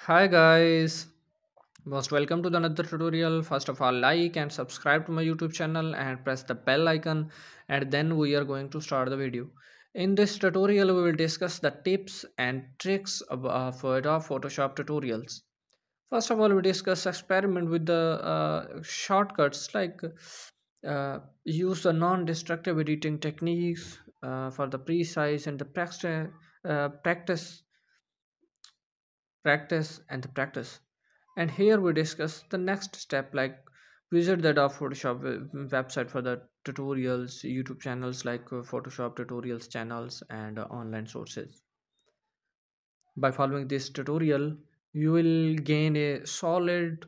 Hi guys, most welcome to the another tutorial. First of all, like and subscribe to my YouTube channel and press the bell icon, and then we are going to start the video. In this tutorial, we will discuss the tips and tricks for Adobe Photoshop tutorials. First of all, we discuss experiment with the shortcuts like use the non-destructive editing techniques for the precise and the practice and the practice. And here we discuss the next step like visit the Adobe Photoshop website for the tutorials, YouTube channels like Photoshop tutorials channels and online sources. By following this tutorial, you will gain a solid